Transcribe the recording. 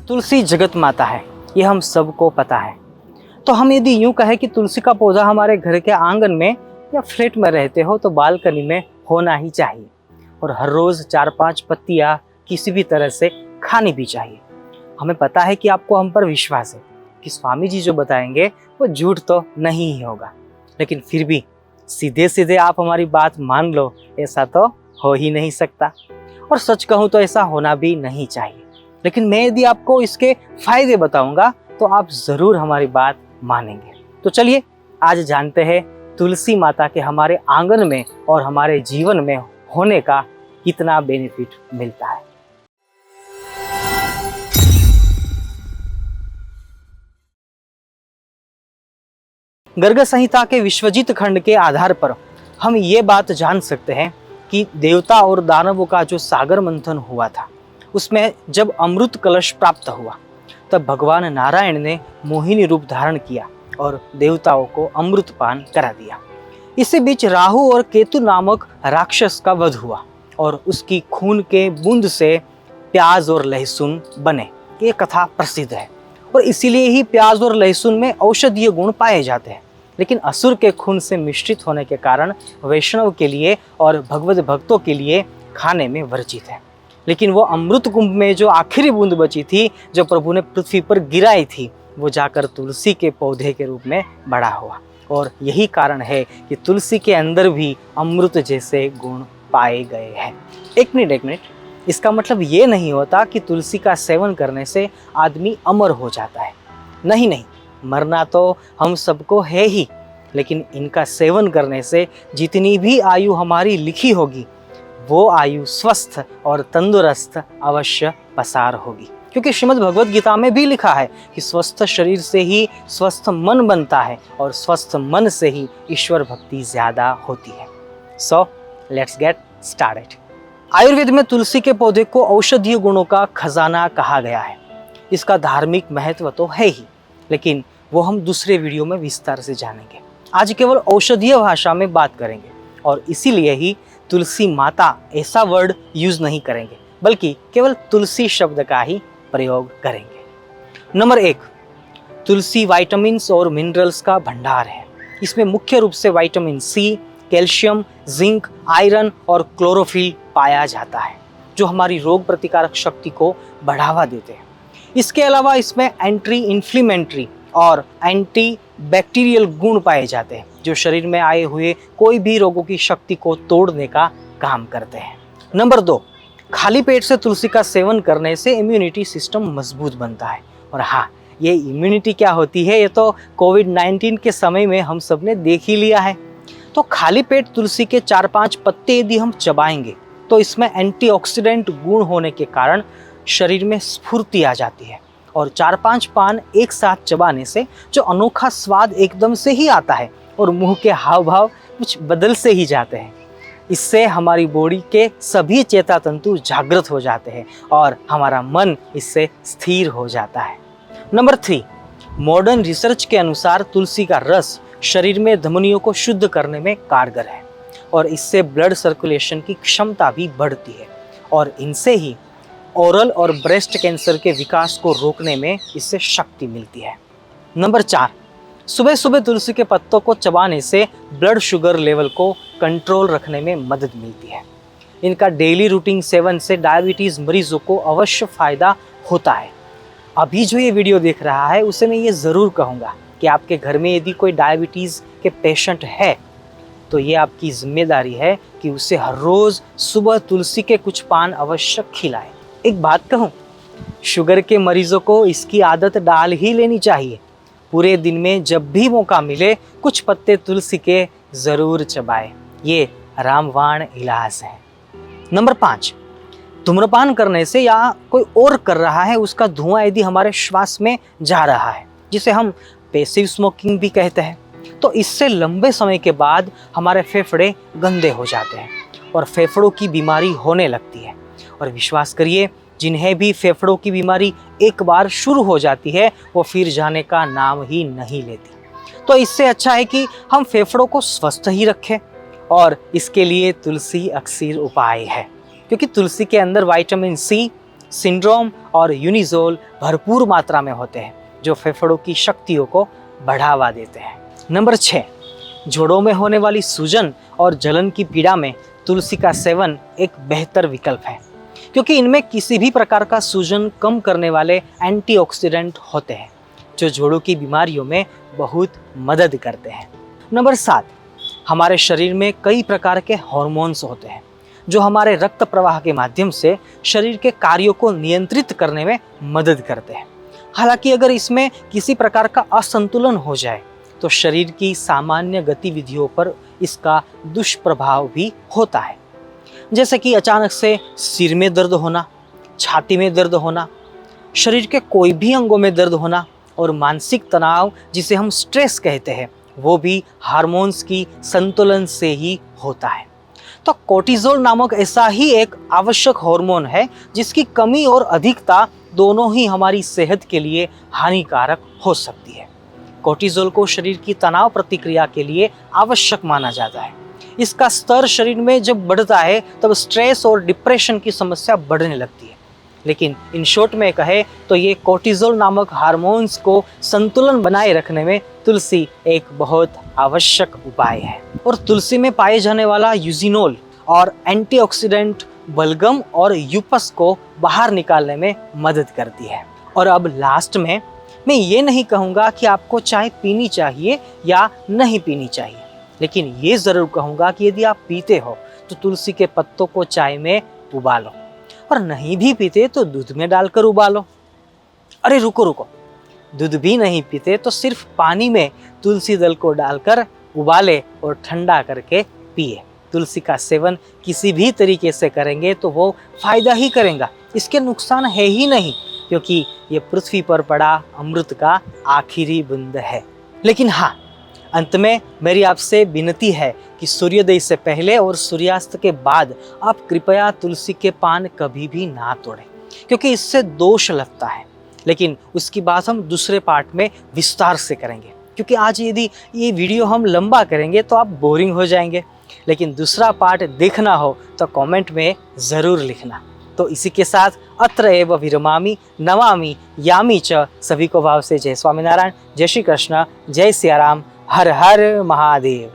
तुलसी जगत माता है, ये हम सबको पता है। तो हम यदि यूं कहें कि तुलसी का पौधा हमारे घर के आंगन में या फ्लैट में रहते हो तो बालकनी में होना ही चाहिए, और हर रोज 4-5 पत्तियां किसी भी तरह से खानी भी चाहिए। हमें पता है कि आपको हम पर विश्वास है कि स्वामी जी जो बताएंगे वो झूठ तो नहीं ही होगा, लेकिन फिर भी सीधे सीधे आप हमारी बात मान लो, ऐसा तो हो ही नहीं सकता। और सच कहूँ तो ऐसा होना भी नहीं चाहिए। लेकिन मैं यदि आपको इसके फायदे बताऊंगा तो आप जरूर हमारी बात मानेंगे। तो चलिए आज जानते हैं तुलसी माता के हमारे आंगन में और हमारे जीवन में होने का कितना बेनिफिट मिलता है। गर्ग संहिता के विश्वजित खंड के आधार पर हम ये बात जान सकते हैं कि देवता और दानवों का जो सागर मंथन हुआ था, उसमें जब अमृत कलश प्राप्त हुआ तब भगवान नारायण ने मोहिनी रूप धारण किया और देवताओं को अमृत पान करा दिया। इसी बीच राहु और केतु नामक राक्षस का वध हुआ और उसकी खून के बूंद से प्याज और लहसुन बने। ये कथा प्रसिद्ध है और इसीलिए ही प्याज और लहसुन में औषधीय गुण पाए जाते हैं। लेकिन असुर के खून से मिश्रित होने के कारण वैष्णव के लिए और भगवत भक्तों के लिए खाने में वर्जित है। लेकिन वो अमृत कुंभ में जो आखिरी बूंद बची थी, जो प्रभु ने पृथ्वी पर गिराई थी, वो जाकर तुलसी के पौधे के रूप में बड़ा हुआ। और यही कारण है कि तुलसी के अंदर भी अमृत जैसे गुण पाए गए हैं। एक मिनट, इसका मतलब ये नहीं होता कि तुलसी का सेवन करने से आदमी अमर हो जाता है। नहीं, मरना तो हम सबको है ही, लेकिन इनका सेवन करने से जितनी भी आयु हमारी लिखी होगी वो आयु स्वस्थ और तंदुरुस्त अवश्य पसार होगी। क्योंकि श्रीमद् भगवत गीता में भी लिखा है कि स्वस्थ शरीर से ही स्वस्थ मन बनता है और स्वस्थ मन से ही ईश्वर भक्ति ज्यादा होती है। So let's get started. Ayurveda में तुलसी के पौधे को औषधीय गुणों का खजाना कहा गया है। इसका धार्मिक महत्व तो है ही, लेकिन वो हम दूसरे वीडियो में विस्तार से जानेंगे। आज केवल औषधीय भाषा में बात करेंगे और इसीलिए ही तुलसी माता ऐसा वर्ड यूज नहीं करेंगे, बल्कि केवल तुलसी शब्द का ही प्रयोग करेंगे। नंबर 1, तुलसी विटामिन्स और मिनरल्स का भंडार है। इसमें मुख्य रूप से vitamin C, calcium, zinc, iron और क्लोरोफिल पाया जाता है, जो हमारी रोग प्रतिकारक शक्ति को बढ़ावा देते हैं। इसके अलावा इसमें एंटी इन्फ्लेमेटरी और एंटी बैक्टीरियल गुण पाए जाते हैं, जो शरीर में आए हुए कोई भी रोगों की शक्ति को तोड़ने का काम करते हैं। नंबर 2, खाली पेट से तुलसी का सेवन करने से इम्यूनिटी सिस्टम मजबूत बनता है। और हाँ, ये इम्यूनिटी क्या होती है ये तो कोविड-19 के समय में हम सब ने देख ही लिया है। तो खाली पेट तुलसी के 4-5 पत्ते यदि हम चबाएंगे तो इसमें एंटीऑक्सीडेंट गुण होने के कारण शरीर में स्फूर्ति आ जाती है, और 4-5 पान एक साथ चबाने से जो अनोखा स्वाद एकदम से ही आता है और मुंह के हाव भाव कुछ बदल से ही जाते हैं। इससे हमारी बॉडी के सभी चेता तंतु जागृत हो जाते हैं और हमारा मन इससे स्थिर हो जाता है। नंबर 3, मॉडर्न रिसर्च के अनुसार तुलसी का रस शरीर में धमनियों को शुद्ध करने में कारगर है और इससे ब्लड सर्कुलेशन की क्षमता भी बढ़ती है, और इनसे ही ओरल और ब्रेस्ट कैंसर के विकास को रोकने में इससे शक्ति मिलती है। नंबर 4, सुबह सुबह तुलसी के पत्तों को चबाने से ब्लड शुगर लेवल को कंट्रोल रखने में मदद मिलती है। इनका डेली रूटीन सेवन से डायबिटीज मरीजों को अवश्य फायदा होता है। अभी जो ये वीडियो देख रहा है उसे मैं ये ज़रूर कहूँगा कि आपके घर में यदि कोई डायबिटीज़ के पेशेंट है तो ये आपकी जिम्मेदारी है कि उसे हर रोज़ सुबह तुलसी के कुछ पान अवश्य खिलाएं। एक बात कहूँ, शुगर के मरीजों को इसकी आदत डाल ही लेनी चाहिए। पूरे दिन में जब भी मौका मिले कुछ पत्ते तुलसी के ज़रूर चबाएं। ये रामबाण इलाज है। नंबर 5, धूम्रपान करने से या कोई और कर रहा है उसका धुआं यदि हमारे श्वास में जा रहा है, जिसे हम पैसिव स्मोकिंग भी कहते हैं, तो इससे लंबे समय के बाद हमारे फेफड़े गंदे हो जाते हैं और फेफड़ों की बीमारी होने लगती है। और विश्वास करिए, जिन्हें भी फेफड़ों की बीमारी एक बार शुरू हो जाती है वो फिर जाने का नाम ही नहीं लेती। तो इससे अच्छा है कि हम फेफड़ों को स्वस्थ ही रखें, और इसके लिए तुलसी अक्सर उपाय है, क्योंकि तुलसी के अंदर विटामिन सी, सिंड्रोम और यूनिजोल भरपूर मात्रा में होते हैं, जो फेफड़ों की शक्तियों को बढ़ावा देते हैं। नंबर 6, जोड़ों में होने वाली सूजन और जलन की पीड़ा में तुलसी का सेवन एक बेहतर विकल्प है, क्योंकि इनमें किसी भी प्रकार का सूजन कम करने वाले एंटीऑक्सीडेंट होते हैं, जो जोड़ों की बीमारियों में बहुत मदद करते हैं। नंबर 7, हमारे शरीर में कई प्रकार के हार्मोन्स होते हैं, जो हमारे रक्त प्रवाह के माध्यम से शरीर के कार्यों को नियंत्रित करने में मदद करते हैं। हालांकि अगर इसमें किसी प्रकार का असंतुलन हो जाए तो शरीर की सामान्य गतिविधियों पर इसका दुष्प्रभाव भी होता है, जैसे कि अचानक से सिर में दर्द होना, छाती में दर्द होना, शरीर के कोई भी अंगों में दर्द होना और मानसिक तनाव, जिसे हम स्ट्रेस कहते हैं, वो भी हार्मोन्स की संतुलन से ही होता है। तो कोर्टिसोल नामक ऐसा ही एक आवश्यक हार्मोन है जिसकी कमी और अधिकता दोनों ही हमारी सेहत के लिए हानिकारक हो सकती है। कोर्टिसोल को शरीर की तनाव प्रतिक्रिया के लिए आवश्यक माना जाता है। इसका स्तर शरीर में जब बढ़ता है तब स्ट्रेस और डिप्रेशन की समस्या बढ़ने लगती है। लेकिन इन शॉर्ट में कहे तो ये कोर्टिसोल नामक हार्मोन्स को संतुलन बनाए रखने में तुलसी एक बहुत आवश्यक उपाय है। और तुलसी में पाए जाने वाला यूजिनोल और एंटीऑक्सीडेंट बलगम और यूपस को बाहर निकालने में मदद करती है। और अब लास्ट में मैं ये नहीं कहूँगा कि आपको चाय पीनी चाहिए या नहीं पीनी चाहिए, लेकिन ये ज़रूर कहूँगा कि यदि आप पीते हो तो तुलसी के पत्तों को चाय में उबालो, और नहीं भी पीते तो दूध में डालकर उबालो। अरे रुको, दूध भी नहीं पीते तो सिर्फ पानी में तुलसी दल को डालकर उबाले और ठंडा करके पिए। तुलसी का सेवन किसी भी तरीके से करेंगे तो वो फायदा ही करेगा, इसके नुकसान है ही नहीं, क्योंकि ये पृथ्वी पर पड़ा अमृत का आखिरी बूंद है। लेकिन हाँ, अंत में मेरी आपसे विनती है कि सूर्योदय से पहले और सूर्यास्त के बाद आप कृपया तुलसी के पान कभी भी ना तोड़ें, क्योंकि इससे दोष लगता है। लेकिन उसकी बात हम दूसरे पार्ट में विस्तार से करेंगे, क्योंकि आज यदि ये वीडियो हम लंबा करेंगे तो आप बोरिंग हो जाएंगे। लेकिन दूसरा पार्ट देखना हो तो कमेंट में ज़रूर लिखना। तो इसी के साथ अत्र एव विरमामि नमामि यामि च। सभी को भाव से जय स्वामीनारायण, जय श्री कृष्ण, जय सिया राम, हर हर महादेव।